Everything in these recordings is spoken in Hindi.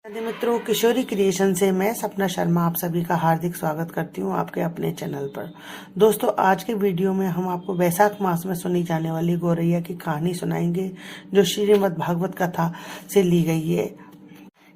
नमस्ते मित्रों, किशोरी क्रिएशन से मैं सपना शर्मा आप सभी का हार्दिक स्वागत करती हूँ आपके अपने चैनल पर। दोस्तों, आज के वीडियो में हम आपको वैशाख मास में सुनी जाने वाली गौरैया की कहानी सुनाएंगे, जो श्रीमद् भागवत कथा से ली गई है।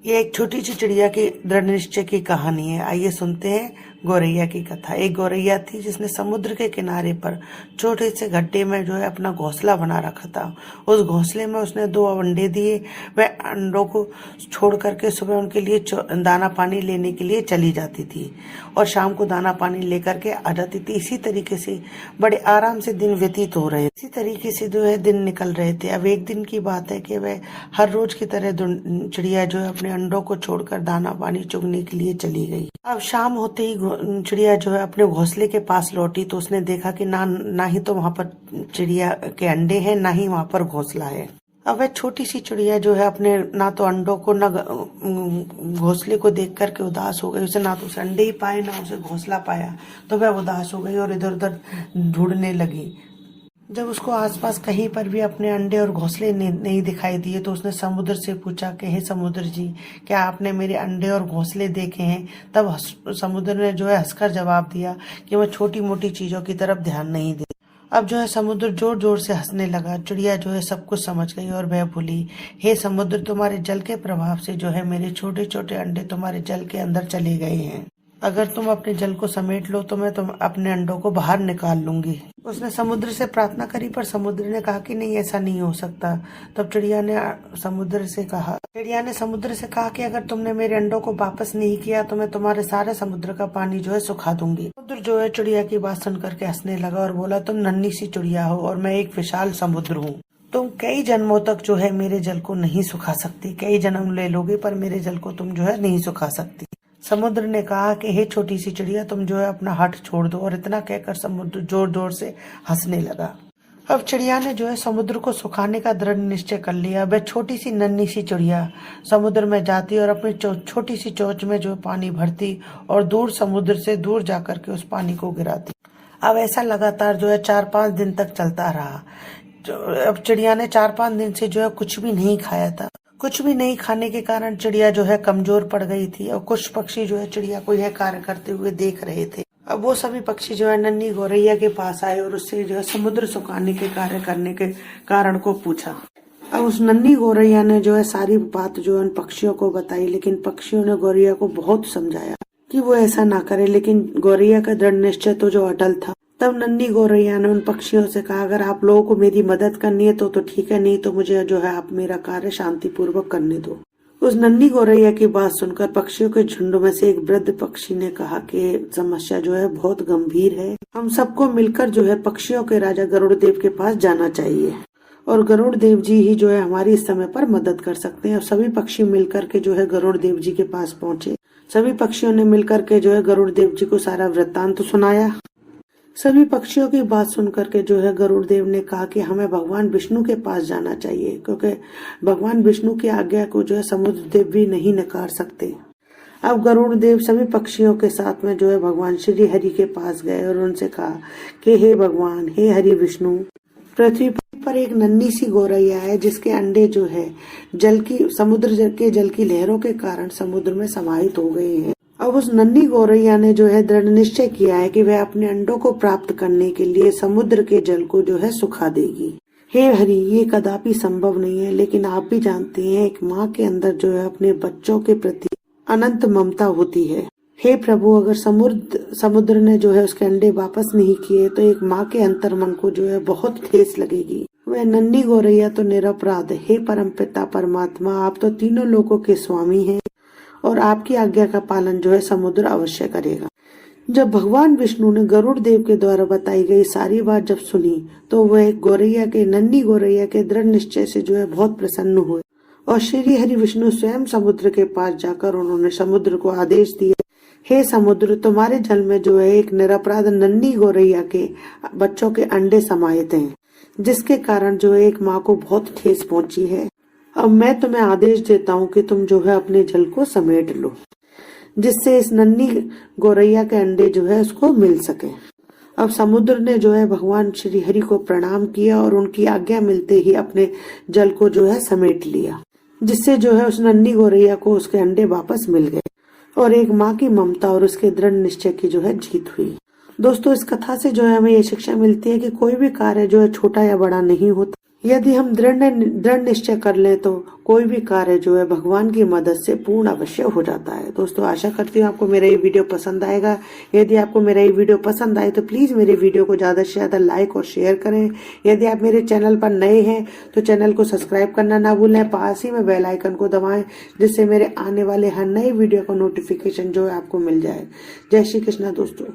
ये एक छोटी सी चिड़िया की दृढ़ निश्चय की कहानी है। आइए सुनते हैं गौरैया की कथा। एक गौरैया थी जिसने समुद्र के किनारे पर छोटे से गड्ढे में जो है अपना घोंसला बना रखा था। उस घोंसले में उसने 2 अंडे दिए। वह अंडों को छोड़ करके सुबह उनके लिए दाना पानी लेने के लिए चली जाती थी और शाम को दाना पानी लेकर के आ जाती थी। इसी तरीके से बड़े आराम से दिन व्यतीत हो रहे, इसी तरीके से जो है दिन निकल रहे थे। अब एक दिन की बात है कि वह हर रोज की तरह चिड़िया जो है अपने अंडों को छोड़कर दाना पानी चुगने के लिए चली गई। अब शाम होते ही चिड़िया जो है अपने घोंसले के पास लौटी तो उसने देखा कि ना ही तो वहां पर चिड़िया के अंडे हैं, ना ही वहां पर घोंसला है। अब वह छोटी सी चिड़िया जो है अपने ना तो अंडों को ना घोंसले को देख करके उदास हो गई। उसे ना तो उसे अंडे ही पाए ना उसे घोंसला पाया, तो वह उदास हो गई और इधर उधर ढूंढने लगी। जब उसको आसपास कहीं पर भी अपने अंडे और घोंसले नहीं दिखाई दिए तो उसने समुद्र से पूछा कि हे समुद्र जी, क्या आपने मेरे अंडे और घोंसले देखे हैं? तब समुद्र ने जो है हंसकर जवाब दिया कि वह छोटी मोटी चीजों की तरफ ध्यान नहीं दे। अब जो है समुद्र जोर जोर से हंसने लगा। चिड़िया जो है सब कुछ समझ गई और वह बोली, हे समुद्र, तुम्हारे जल के प्रभाव से जो है मेरे छोटे छोटे अंडे तुम्हारे जल के अंदर चले गए हैं। अगर तुम अपने जल को समेट लो तो मैं अपने अंडों को बाहर निकाल लूंगी। उसने समुद्र से प्रार्थना करी, पर समुद्र ने कहा कि नहीं, ऐसा नहीं हो सकता। तब चिड़िया ने समुद्र से कहा कि अगर तुमने मेरे अंडों को वापस नहीं किया तो मैं तुम्हारे सारे समुद्र का पानी जो है सुखा दूंगी। समुद्र जो है चिड़िया की बात सुन करके हंसने लगा और बोला, तुम नन्ही सी चिड़िया हो और मैं एक विशाल समुद्र हूँ। तुम कई जन्मों तक जो है मेरे जल को नहीं सुखा सकती। कई जन्म ले लोगे पर मेरे जल को तुम जो है नहीं सुखा सकती। समुद्र ने कहा कि हे छोटी सी चिड़िया, तुम जो है अपना हठ छोड़ दो। और इतना कहकर समुद्र जोर जोर से हंसने लगा। अब चिड़िया ने जो है समुद्र को सुखाने का दृढ़ निश्चय कर लिया। वह छोटी सी नन्ही सी चिड़िया समुद्र में जाती और अपनी छोटी सी चोंच में जो पानी भरती और दूर समुद्र से दूर जाकर के उस पानी को गिराती। अब ऐसा लगातार जो है 4-5 दिन तक चलता रहा। अब चिड़िया ने 4-5 दिन से जो है कुछ भी नहीं खाया था। कुछ भी नहीं खाने के कारण चिड़िया जो है कमजोर पड़ गई थी और कुछ पक्षी जो है चिड़िया को यह कार्य करते हुए देख रहे थे। अब वो सभी पक्षी जो है नन्ही गौरैया के पास आए और उससे जो है समुद्र सुखाने के कार्य करने के कारण को पूछा। अब उस नन्ही गौरैया ने जो है सारी बात जो है उन पक्षियों को बताई, लेकिन पक्षियों ने गौरैया को बहुत समझाया कि वो ऐसा ना करे, लेकिन गौरैया का दृढ़ निश्चय तो जो अटल था। तब नन्ही गौरैया ने उन पक्षियों से कहा, अगर आप लोगों को मेरी मदद करनी है तो ठीक है, नहीं तो मुझे जो है आप मेरा कार्य शांति पूर्वक करने दो। उस नन्ही गौरैया की बात सुनकर पक्षियों के झुंड में से एक वृद्ध पक्षी ने कहा कि समस्या जो है बहुत गंभीर है। हम सबको मिलकर जो है पक्षियों के राजा गरुड़ देव के पास जाना चाहिए और गरुड़ देव जी ही जो है हमारी इस समय पर मदद कर सकते हैं। और सभी पक्षी मिलकर के जो है गरुड़ देव जी के पास पहुँचे। सभी पक्षियों ने मिलकर के जो है गरुड़ देव जी को सारा वृत्तांत सुनाया। सभी पक्षियों की बात सुनकर के जो है गरुड़ देव ने कहा कि हमें भगवान विष्णु के पास जाना चाहिए, क्योंकि भगवान विष्णु की आज्ञा को जो है समुद्र देव भी नहीं नकार सकते। अब गरुड़ देव सभी पक्षियों के साथ में जो है भगवान श्री हरि के पास गए और उनसे कहा कि हे भगवान, हे हरि विष्णु, पृथ्वी पर एक नन्ही सी गौरैया है जिसके अंडे जो है समुद्र के जल की लहरों के कारण समुद्र में समाहित हो गए हैं। अब उस नन्ही गौरैया ने जो है दृढ़ निश्चय किया है कि वह अपने अंडों को प्राप्त करने के लिए समुद्र के जल को जो है सुखा देगी। हे हरि, ये कदापि संभव नहीं है, लेकिन आप भी जानते हैं एक माँ के अंदर जो है अपने बच्चों के प्रति अनंत ममता होती है। हे प्रभु, अगर समुद्र ने जो है उसके अंडे वापस नहीं किए तो एक माँ के अंतर मन को जो है बहुत ठेस लगेगी। वह नन्ही गौरैया तो निरपराध। हे परमपिता परमात्मा, आप तो तीनों लोकों के स्वामी हैं और आपकी आज्ञा का पालन जो है समुद्र अवश्य करेगा। जब भगवान विष्णु ने गरुड़ देव के द्वारा बताई गई सारी बात जब सुनी तो वह नन्ही गौरैया के दृढ़ निश्चय से जो है बहुत प्रसन्न हुए और श्री हरि विष्णु स्वयं समुद्र के पास जाकर उन्होंने समुद्र को आदेश दिया, हे समुद्र, तुम्हारे जल में जो है एक निरपराध नन्ही गौरैया के बच्चों के अंडे समाहित हैं, जिसके कारण जो है एक माँ को बहुत ठेस पहुंची है। अब मैं तुम्हें आदेश देता हूँ कि तुम जो है अपने जल को समेट लो, जिससे इस नन्ही गौरैया के अंडे जो है उसको मिल सके। अब समुद्र ने जो है भगवान श्री हरि को प्रणाम किया और उनकी आज्ञा मिलते ही अपने जल को जो है समेट लिया। जिससे जो है उस नन्ही गौरैया को उसके अंडे वापस मिल गए और एक माँ की ममता और उसके दृढ़ निश्चय की जो है जीत हुई। दोस्तों, इस कथा से जो है हमें ये शिक्षा मिलती है कि कोई भी कार्य जो है छोटा या बड़ा नहीं होता। यदि हम दृढ़ निश्चय कर लें तो कोई भी कार्य जो है भगवान की मदद से पूर्ण अवश्य हो जाता है। दोस्तों, आशा करती हूँ आपको मेरा ये वीडियो पसंद आएगा। यदि आपको मेरा ये वीडियो पसंद आए तो प्लीज मेरे वीडियो को ज्यादा से ज्यादा लाइक और शेयर करें। यदि आप मेरे चैनल पर नए हैं तो चैनल को सब्सक्राइब करना ना भूलें, पास ही में बेल आइकन को दबाएं जिससे मेरे आने वाले हर नए वीडियो का नोटिफिकेशन जो है आपको मिल जाए। जय श्री कृष्णा दोस्तों।